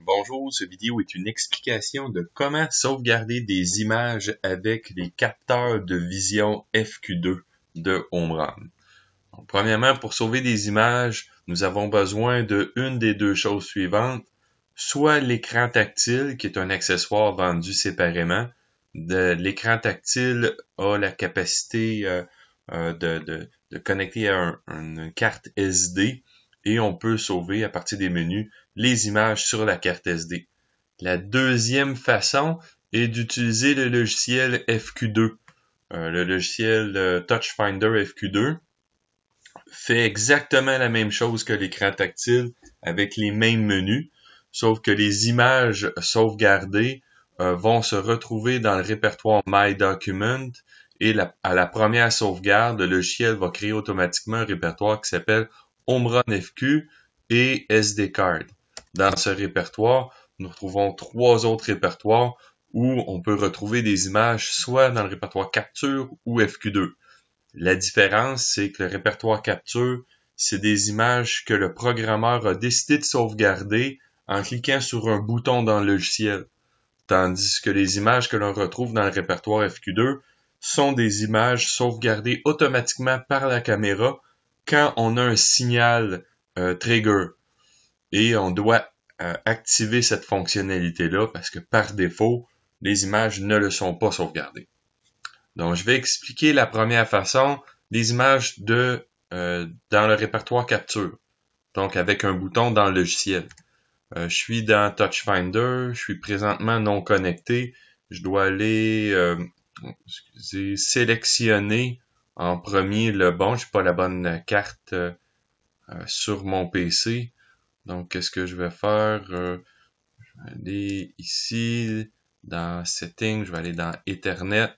Bonjour, cette vidéo est une explication de comment sauvegarder des images avec les capteurs de vision FQ2 de Omron. Donc, premièrement, pour sauver des images, nous avons besoin de une des deux choses suivantes, soit l'écran tactile, qui est un accessoire vendu séparément. L'écran tactile a la capacité de connecter à une carte SD et on peut sauver à partir des menus les images sur la carte SD. La deuxième façon est d'utiliser le logiciel FQ2. Le logiciel Touchfinder FQ2 fait exactement la même chose que l'écran tactile avec les mêmes menus, sauf que les images sauvegardées vont se retrouver dans le répertoire My Document et à la première sauvegarde, le logiciel va créer automatiquement un répertoire qui s'appelle Omron FQ et SD Card. Dans ce répertoire, nous retrouvons trois autres répertoires où on peut retrouver des images soit dans le répertoire capture ou FQ2. La différence, c'est que le répertoire capture, c'est des images que le programmeur a décidé de sauvegarder en cliquant sur un bouton dans le logiciel. Tandis que les images que l'on retrouve dans le répertoire FQ2 sont des images sauvegardées automatiquement par la caméra quand on a un signal trigger. Et on doit activer cette fonctionnalité-là parce que par défaut, les images ne le sont pas sauvegardées. Donc, je vais expliquer la première façon, des images dans le répertoire capture. Donc, avec un bouton dans le logiciel. Je suis dans Touchfinder, je suis présentement non connecté. Je dois aller sélectionner en premier le bon. Je n'ai pas la bonne carte sur mon PC. Donc, qu'est-ce que je vais faire? Je vais aller ici, dans Settings, je vais aller dans Ethernet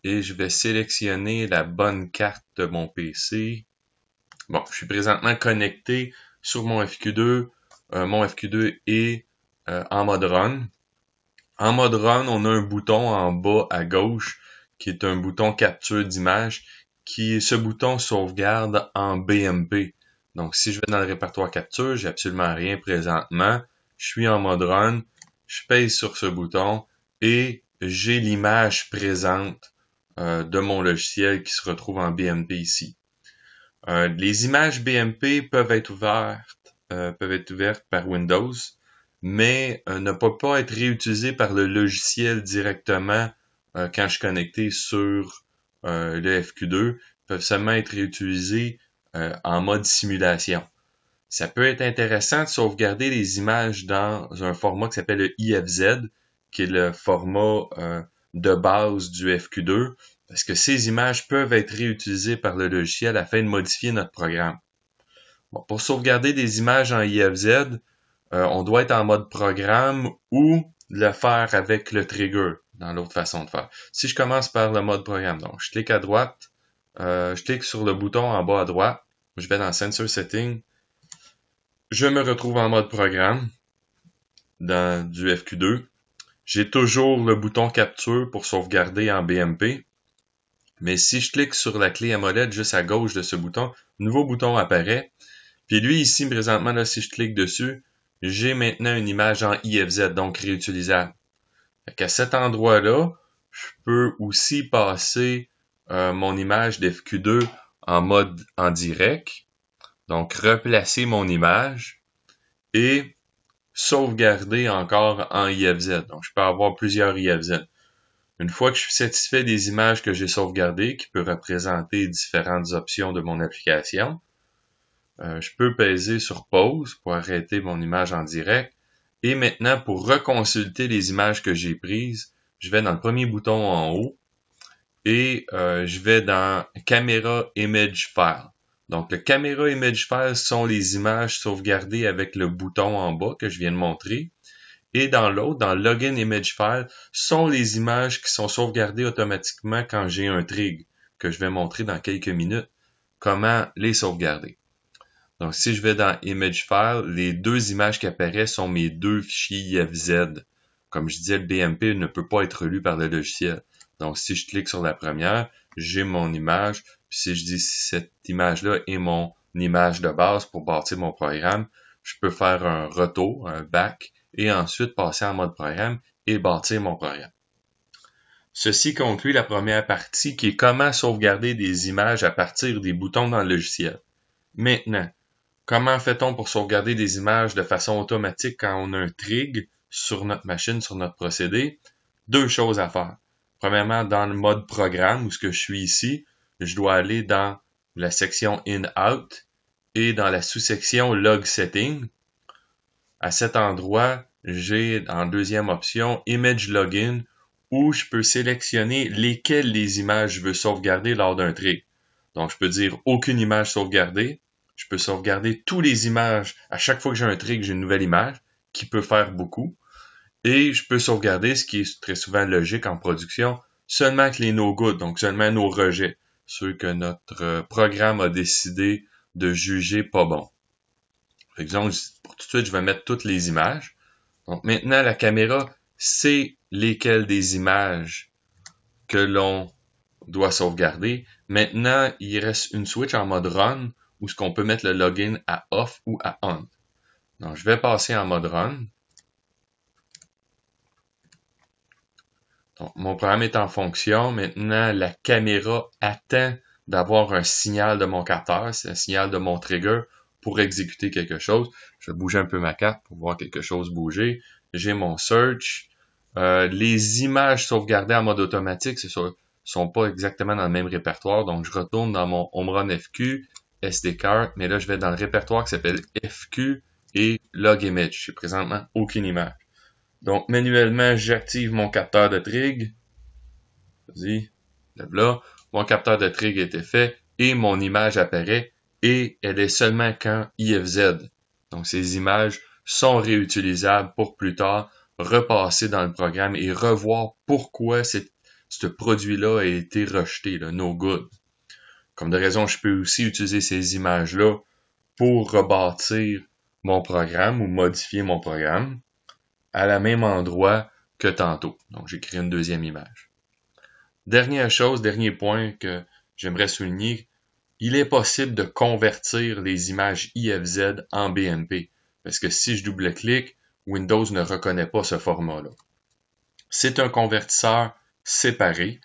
et je vais sélectionner la bonne carte de mon PC. Bon, je suis présentement connecté sur mon FQ2. Mon FQ2 est en mode Run. En mode Run, on a un bouton en bas à gauche qui est un bouton capture d'image ce bouton sauvegarde en BMP. Donc, si je vais dans le répertoire capture, j'ai absolument rien présentement. Je suis en mode Run, je pèse sur ce bouton et j'ai l'image présente de mon logiciel qui se retrouve en BMP ici. Les images BMP peuvent être ouvertes par Windows, mais ne peuvent pas être réutilisées par le logiciel directement quand je suis connecté sur le FQ2. Ils peuvent seulement être réutilisées en mode simulation. Ça peut être intéressant de sauvegarder les images dans un format qui s'appelle le IFZ, qui est le format de base du FQ2, parce que ces images peuvent être réutilisées par le logiciel afin de modifier notre programme. Bon, pour sauvegarder des images en IFZ, on doit être en mode programme ou le faire avec le trigger, dans l'autre façon de faire. Si je commence par le mode programme, donc je clique à droite, je clique sur le bouton en bas à droite, je vais dans Sensor Setting, je me retrouve en mode programme dans du FQ2. J'ai toujours le bouton capture pour sauvegarder en BMP. Mais si je clique sur la clé AMOLED juste à gauche de ce bouton, un nouveau bouton apparaît. Puis lui, ici, présentement, là, si je clique dessus, j'ai maintenant une image en IFZ, donc réutilisable. Fait qu'à cet endroit-là, je peux aussi passer mon image d'FQ2 en mode en direct. Donc, replacer mon image et sauvegarder encore en IFZ. Donc, je peux avoir plusieurs IFZ. Une fois que je suis satisfait des images que j'ai sauvegardées, qui peuvent représenter différentes options de mon application, je peux peser sur pause pour arrêter mon image en direct. Et maintenant, pour reconsulter les images que j'ai prises, je vais dans le premier bouton en haut et je vais dans Camera Image File. Donc, le Camera Image File sont les images sauvegardées avec le bouton en bas que je viens de montrer. Et dans l'autre, dans Login Image File, sont les images qui sont sauvegardées automatiquement quand j'ai un trig, que je vais montrer dans quelques minutes, comment les sauvegarder. Donc, si je vais dans Image File, les deux images qui apparaissent sont mes deux fichiers IFZ. Comme je disais, le BMP ne peut pas être lu par le logiciel. Donc, si je clique sur la première, j'ai mon image. Puis si je dis si cette image-là est mon image de base pour bâtir mon programme, je peux faire un retour, un back, et ensuite passer en mode programme et bâtir mon programme. Ceci conclut la première partie qui est comment sauvegarder des images à partir des boutons dans le logiciel. Maintenant, comment fait-on pour sauvegarder des images de façon automatique quand on a un trig sur notre machine, sur notre procédé? Deux choses à faire. Premièrement, dans le mode programme, où ce que je suis ici, je dois aller dans la section In-Out et dans la sous-section Log Setting. À cet endroit, j'ai en deuxième option Image Login, où je peux sélectionner lesquelles des images je veux sauvegarder lors d'un trig. Donc, je peux dire aucune image sauvegardée. Je peux sauvegarder toutes les images. À chaque fois que j'ai un trig, j'ai une nouvelle image, qui peut faire beaucoup. Et je peux sauvegarder, ce qui est très souvent logique en production, seulement que les no-good, donc seulement nos rejets, ceux que notre programme a décidé de juger pas bons. Par exemple, pour tout de suite, je vais mettre toutes les images. Donc maintenant, la caméra sait lesquelles des images que l'on doit sauvegarder. Maintenant, il reste une switch en mode run où ce qu'on peut mettre le login à off ou à on. Donc, je vais passer en mode run. Donc, mon programme est en fonction. Maintenant, la caméra attend d'avoir un signal de mon capteur, c'est un signal de mon trigger pour exécuter quelque chose. Je vais bouger un peu ma carte pour voir quelque chose bouger. J'ai mon search. Les images sauvegardées en mode automatique, sont pas exactement dans le même répertoire. Donc, je retourne dans mon Omron FQ, SD card, mais là, je vais dans le répertoire qui s'appelle FQ et Log Image. J'ai présentement aucune image. Donc, manuellement, j'active mon capteur de trig. Vas-y, là. Mon capteur de trig a été fait et mon image apparaît et elle est seulement quand IFZ. Donc, ces images sont réutilisables pour plus tard, repasser dans le programme et revoir pourquoi ce produit-là a été rejeté, là, no good. Comme de raison, je peux aussi utiliser ces images-là pour rebâtir mon programme ou modifier mon programme à la même endroit que tantôt. Donc, j'ai créé une deuxième image. Dernière chose, dernier point que j'aimerais souligner, il est possible de convertir les images IFZ en BMP. Parce que si je double-clique, Windows ne reconnaît pas ce format-là. C'est un convertisseur séparé.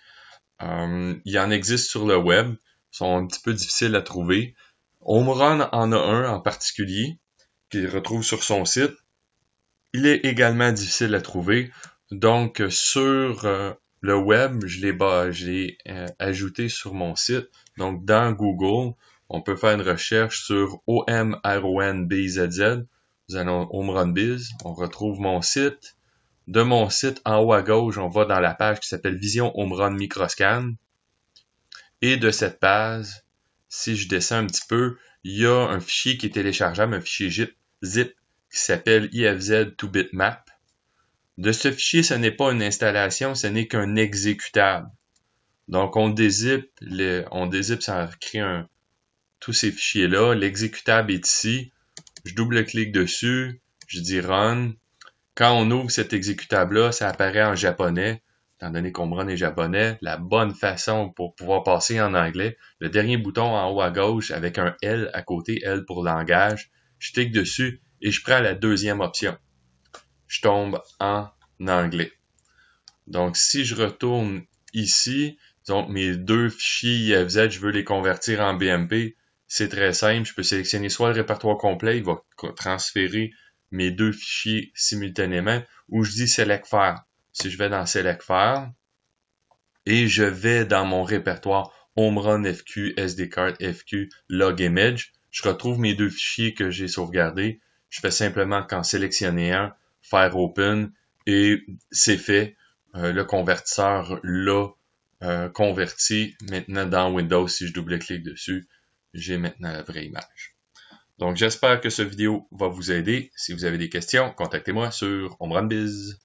Il y en existe sur le web. Ils sont un petit peu difficiles à trouver. Omron en a un en particulier, qu'il retrouve sur son site. Il est également difficile à trouver. Donc, sur le web, je l'ai ajouté sur mon site. Donc, dans Google, on peut faire une recherche sur OMRONBZZ. Vous allez Omron Biz. On retrouve mon site. De mon site, en haut à gauche, on va dans la page qui s'appelle Vision Omron Microscan. Et de cette page, si je descends un petit peu, il y a un fichier qui est téléchargeable, un fichier zip qui s'appelle IFZ2Bitmap. De ce fichier, ce n'est pas une installation, ce n'est qu'un exécutable. Donc, on dézip, ça crée tous ces fichiers-là. L'exécutable est ici. Je double-clique dessus. Je dis Run. Quand on ouvre cet exécutable-là, ça apparaît en japonais. Étant donné qu'Omron est japonais, la bonne façon pour pouvoir passer en anglais, le dernier bouton en haut à gauche avec un L à côté, L pour langage, je clique dessus et je prends la deuxième option. Je tombe en anglais. Donc, si je retourne ici, donc mes deux fichiers IFZ, je veux les convertir en BMP, c'est très simple. Je peux sélectionner soit le répertoire complet, il va transférer mes deux fichiers simultanément, ou je dis Select File. Si je vais dans Select File, et je vais dans mon répertoire Omron FQ, SD Card FQ, Log Image, je retrouve mes deux fichiers que j'ai sauvegardés. Je fais simplement qu'en sélectionner un, faire Open, et c'est fait. Le convertisseur l'a converti. Maintenant, dans Windows, si je double-clique dessus, j'ai maintenant la vraie image. Donc, j'espère que cette vidéo va vous aider. Si vous avez des questions, contactez-moi sur OmronBiz.